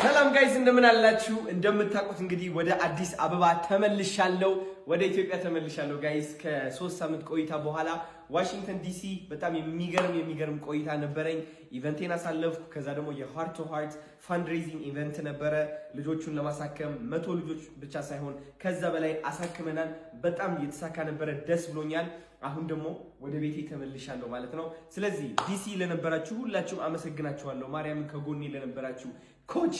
ሰላም ጋይስ እንደምን አላችሁ? እንደምታውቁት እንግዲህ ወደ አዲስ አበባ ተመልሻለሁ፣ ወደ ኢትዮጵያ ተመልሻለሁ ጋይስ። ከ3 ሳምንት ቆይታ በኋላ ዋሽንግተን ዲሲ በጣም የሚገርም ቆይታ ነበረኝ። ኢቨንቴን አሳለፍኩ። ከዛ ደግሞ የሃርት ቱ ሃርት ፋንድሬዚንግ ኢቨንት ነበረ። ልጆቹን ለማሳከም 100 ልጆች ብቻ ሳይሆን ከዛ በላይ አሳክመናል። በጣም እየተሳካ ነበረ፣ ደስ ብሎኛል። አሁን ደግሞ ወደ ቤቴ ተመልሻለሁ ማለት ነው። ስለዚህ ዲሲ ለነበራችሁ ሁላችሁም አመሰግናችኋለሁ። ማርያምን ከጎኔ ለነበራችሁ ኮች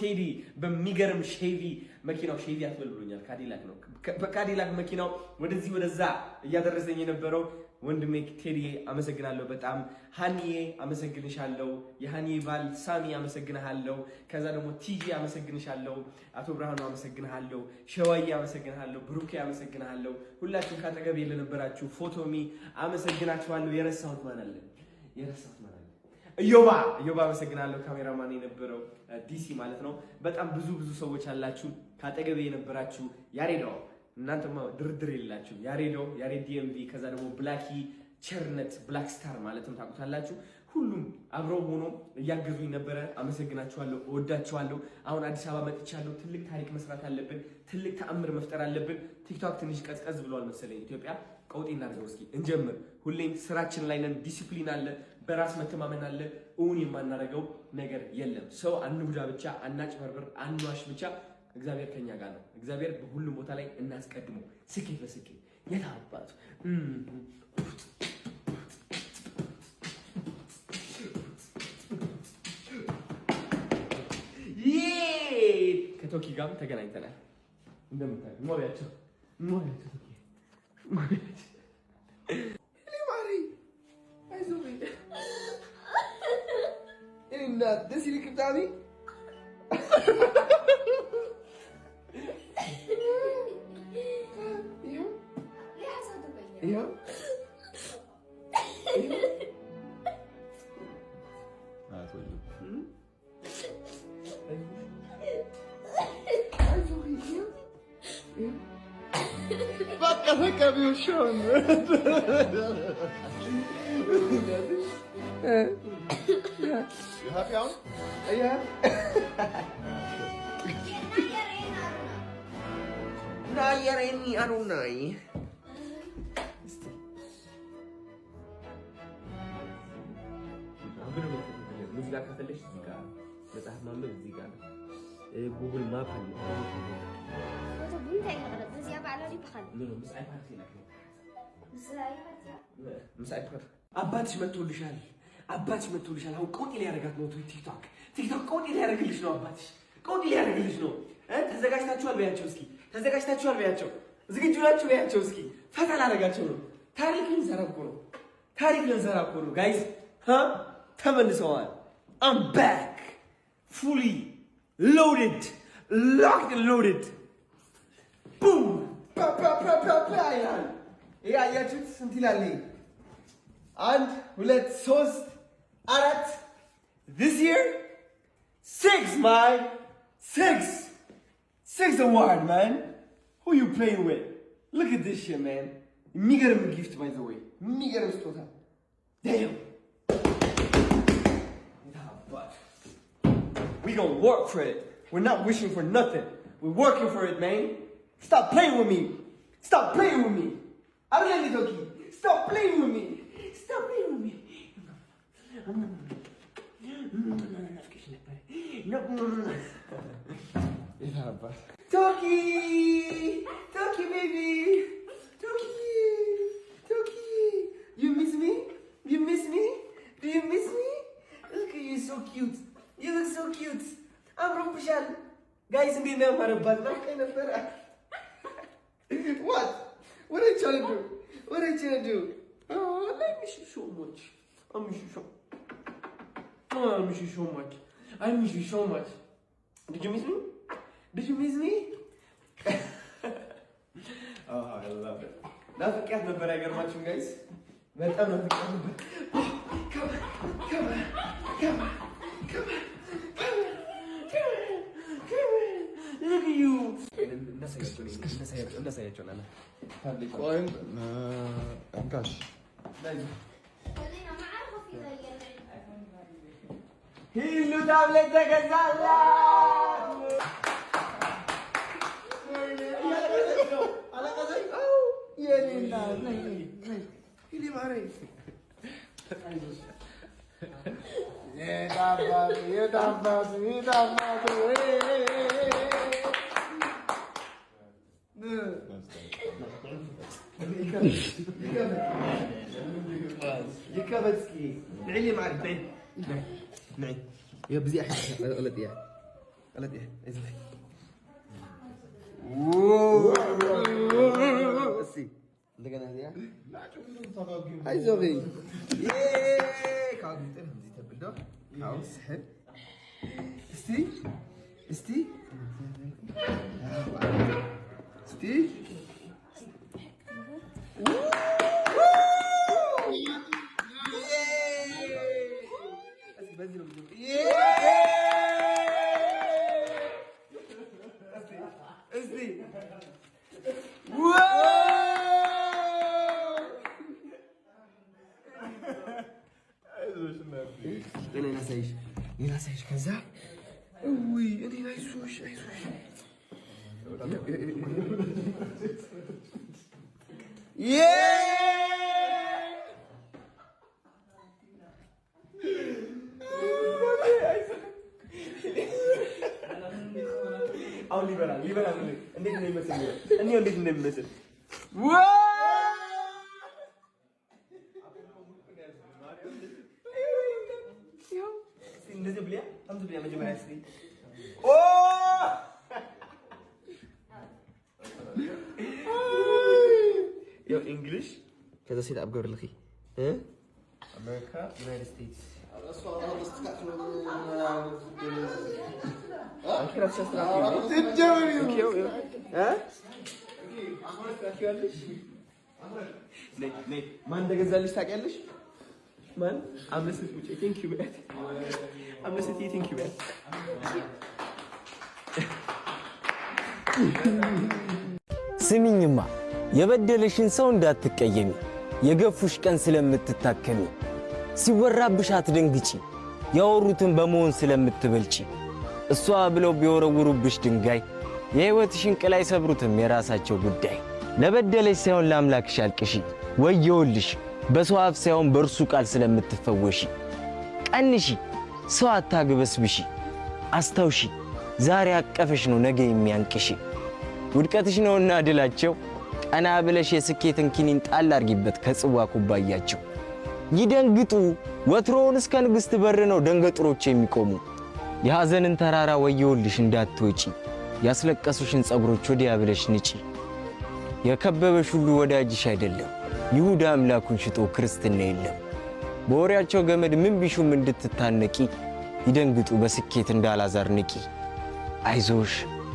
ቴዲ በሚገርም ሼቪ መኪናው ሼቪ አትበልብሎኛል። ካዲላክ ነው። በካዲላክ መኪናው ወደዚህ ወደዛ እያደረሰኝ የነበረው ወንድሜ ቴዲ አመሰግናለሁ በጣም። ሃኒዬ አመሰግንሻለሁ። የሃኒዬ ባል ሳሚ አመሰግናለሁ። ከዛ ደግሞ ቲጂ አመሰግንሻለሁ። አቶ ብርሃኑ አመሰግናለሁ። ሸዋዬ አመሰግናለሁ። ብሩኬ አመሰግናለሁ። ሁላችሁም ካጠገቤ ለነበራችሁ ፎቶሚ አመሰግናችኋለሁ። የረሳሁት ማን አለ? እዮባ አመሰግናለሁ። ካሜራማን የነበረው ዲሲ ማለት ነው። በጣም ብዙ ሰዎች አላችሁ ካጠገቤ የነበራችሁ። ያሬዶ እናንተማ ድርድር የሌላችሁ ያሬድ ዲኤምቪ፣ ከዛ ደግሞ ብላኪ ቸርነት ብላክ ስታር ማለትም ታውቁታላችሁ። ሁሉም አብረው ሆኖ እያገዙኝ ነበረ። አመሰግናችኋለሁ፣ እወዳችኋለሁ። አሁን አዲስ አበባ መጥቻለሁ። ትልቅ ታሪክ መስራት አለብን። ትልቅ ተአምር መፍጠር አለብን። ቲክቶክ ትንሽ ቀዝቀዝ ብሏል መሰለኝ። ኢትዮጵያ ቀውጤ እናድርገው እስኪ እንጀምር። ሁሌም ስራችን ላይ ነን። ዲሲፕሊን አለ፣ በራስ መተማመን አለ። እውን የማናደርገው ነገር የለም። ሰው አንጉዳ ብቻ፣ አናጭበርብር፣ አንዋሽ ብቻ። እግዚአብሔር ከኛ ጋር ነው። እግዚአብሔር በሁሉም ቦታ ላይ እናስቀድመው። ስኬት በስኬት የታባቱ ከቶኪ ጋር ተገናኝተናል። እንደምታዩት ሞያቸው ደስ ይልክታኒ Baka biusiony. You happy on? Yeah. Nayareni arunai. ሙዚቃ ከፈለሽ እዚህ ጋር መጽሐፍ ማንበብ እዚህ ጋር ጉግል ማፕ አለ። አባትሽ መጥቶልሻል። አሁን ቆጤ ሊያደርጋት ነው። ቲክቶክ ቆጤ ሊያደርግልሽ ነው። አባትሽ ቆጤ ሊያደርግልሽ ነው። ተዘጋጅታችኋል በያቸው እስኪ። ዝግጁ ናችሁ በያቸው እስኪ። ፈታ ላደርጋቸው ነው። ታሪክ ልንሰራ እኮ ነው ጋይስ። ተመልሰዋል። I'm back, fully loaded, locked and loaded. Boom! ይሄ አያችሁት? ስንት ይላል? 1 2 3 4 this year 6 6 award, man. Who you playing with? Look at this shit, man. የሚገርም gift, by the way. የሚገርም ስጦታ. Damn. We gonna work for it. We're not wishing for nothing. We're working for it, man. Stop playing with me. I don't let it go. Stop playing with me. No. Toki, baby. Toki. You miss me? Do you miss me? Look at you, so cute. You look so cute. አምሮብሻል ጋይስ። እንዴት ነው ማረባት ነው ከነበረ? What are you trying to do? Oh, I miss you so much. I miss you so much. Did you miss me? Oh, I love it. ናፍቄያት ነበር። አይገርማችሁም ጋይስ? በጣም ናፍቄያት ነበር። Come on. Look at you. እናሳያቸው ናና ሂሉ ታብሌት ተገዛላት። يكبتسكي نعلي معك بيه نعي يا بزي احد غلط يا غلط يا ازاي اسي እንደገና ያ አይዞህ ካግንተን እዚህ ተብልዶ አው ስህል እስቲ እስቲ እስቲ በዚህ ነው እስቲ ሌላ ሳይሽ ከዛ ውይ እኔ አይዞሽ አይዞሽ አሁን ሊበላል እንዴት ነው የሚመስል እኔ እንዴት ነው የሚመስል እንደዚህ ብለያ አንተ ብለያ መጀመሪያ እስቲ ኦ ዮ እንግሊሽ ከዛ ሴት አብገር ለኺ አሜሪካ ዩናይትድ ስቴትስ ማን እንደገዛልሽ ታውቂያለሽ? ማን አምስት ውጪ ቴንክ ዩ በት አምስት ቴንክ ዩ በት ስሚኝማ የበደለሽን ሰው እንዳትቀየሚ የገፉሽ ቀን ስለምትታከሚ ሲወራብሽ አትደንግጪ ያወሩትን በመሆን ስለምትበልጪ እሷ ብለው ቢወረውሩብሽ ድንጋይ የህይወትሽን ቅላይ ሰብሩትም የራሳቸው ጉዳይ ለበደለሽ ሳይሆን ለአምላክሽ አልቅሺ ወየውልሽ በሰው አፍ ሳይሆን በእርሱ ቃል ስለምትፈወሺ ቀንሺ ሰው አታግበስብሺ አስታውሺ ዛሬ አቀፈሽ ነው ነገ የሚያንቅሺ ውድቀትሽ ነውና ድላቸው ቀና ብለሽ የስኬትን ኪኒን ጣል አርጊበት ከጽዋ ኩባያቸው ይደንግጡ ወትሮውን እስከ ንግሥት በር ነው ደንገጥሮች የሚቆሙ የሐዘንን ተራራ ወየውልሽ እንዳትወጪ ያስለቀሱሽን ጸጉሮች ወዲያ ብለሽ ንጪ የከበበሽ ሁሉ ወዳጅሽ አይደለም ይሁዳ አምላኩን ሽጦ ክርስትና የለም በወሬያቸው ገመድ ምን ቢሹም እንድትታነቂ ይደንግጡ በስኬት እንዳላዛር ንቂ አይዞሽ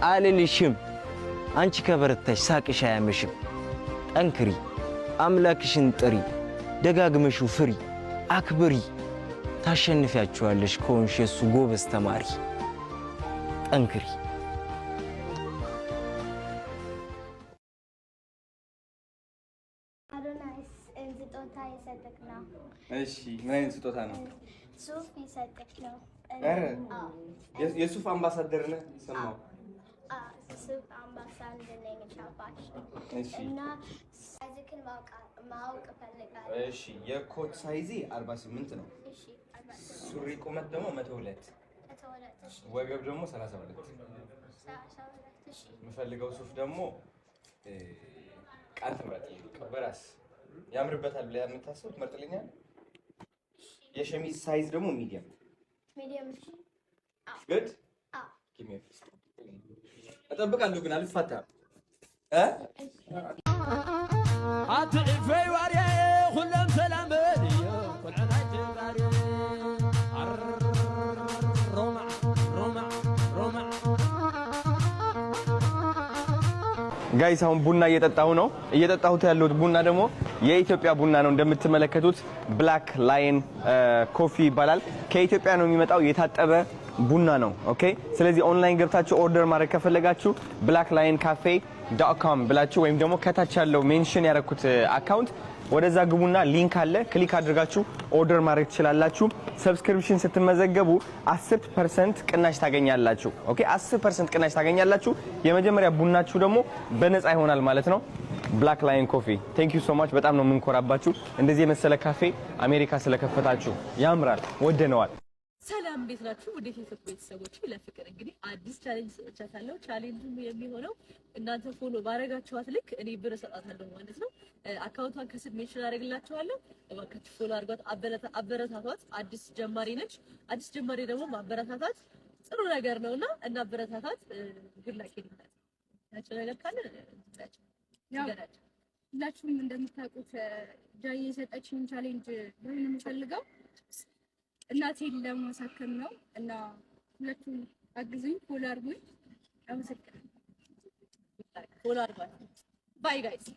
አልልሽም አንቺ ከበረታሽ ሳቅሽ አያመሽም ጠንክሪ አምላክሽን ጥሪ ደጋግመሹ ፍሪ አክብሪ ታሸንፊያቸዋለሽ ከሆንሽ የሱ ጎበዝ ተማሪ ጠንክሪ እሺ ምን አይነት ስጦታ ነው? ሱፍ ይሰጥክ ነው። አረ የሱፍ አምባሳደር ነህ? ሰማው ሱፍ አምባሳደር ነኝ ቻፓሽ። እሺ እና ሳይዝክን ማወቅ ፈልጋለሁ። እሺ የኮት ሳይዜ 48 ነው። እሺ ሱሪ ቁመት ደግሞ 102 ወገብ ደግሞ 32 እሺ የምፈልገው ሱፍ ደግሞ ቃል ትምረጥ በራስ ያምርበታል ብለህ የምታስበው ትመርጥልኛል? የሸሚዝ ሳይዝ ደግሞ ሚዲየም እሺ good give me a fist እጠብቃለሁ ግን አልፋታም አትፈይ ዋሪ ሁሉም ሰላም በልዩ ቁልዓናት ባሪ ሮማ ጋይስ አሁን ቡና እየጠጣሁት ያለሁት ቡና ደግሞ የኢትዮጵያ ቡና ነው እንደምትመለከቱት ብላክ ላየን ኮፊ ይባላል ከኢትዮጵያ ነው የሚመጣው የታጠበ ቡና ነው ኦኬ ስለዚህ ኦንላይን ገብታችሁ ኦርደር ማድረግ ከፈለጋችሁ blacklioncafe.com ብላችሁ ወይም ደግሞ ከታች ያለው ሜንሽን ያደረኩት አካውንት ወደዛ ግቡና ሊንክ አለ ክሊክ አድርጋችሁ ኦርደር ማድረግ ትችላላችሁ። ሰብስክሪፕሽን ስትመዘገቡ 10% ቅናሽ ታገኛላችሁ። ኦኬ 10% ቅናሽ ታገኛላችሁ። የመጀመሪያ ቡናችሁ ደግሞ በነፃ ይሆናል ማለት ነው። ብላክ ላይን ኮፊ ቴንክ ዩ ሶ ማች። በጣም ነው የምንኮራባችሁ። እንደዚህ የመሰለ ካፌ አሜሪካ ስለከፈታችሁ ያምራል፣ ወደነዋል። ሰላም እንዴት ናችሁ? ወደ ፌስቡክ ቤተሰቦች ለፍቅር እንግዲህ አዲስ ቻሌንጅ ሰጥቻታለሁ። ቻሌንጁ የሚሆነው እናንተ ፎሎ ባረጋችኋት ልክ እኔ ብር ሰጣታለሁ ማለት ነው። አካውንቷን ከስር ሜንሽን አደርግላችኋለሁ። እባካችሁ ፎሎ አድርጓት፣ አበረታቷት። አዲስ ጀማሪ ነች። አዲስ ጀማሪ ደግሞ ማበረታታት ጥሩ ነገር ነውና እና አበረታታት። ግላቂ ይላል ናቸው ነገር ካለ ያው ሁላችሁም እንደምታውቁት ጃዬ የሰጠችኝ ቻሌንጅ ነው የምፈልገው እናቴን ለማሳከም ነው እና ሁለቱም አግዙኝ፣ ፎሎ አድርጉኝ። አመሰግናለሁ። ፎሎ አድርጓት። ባይ ጋይስ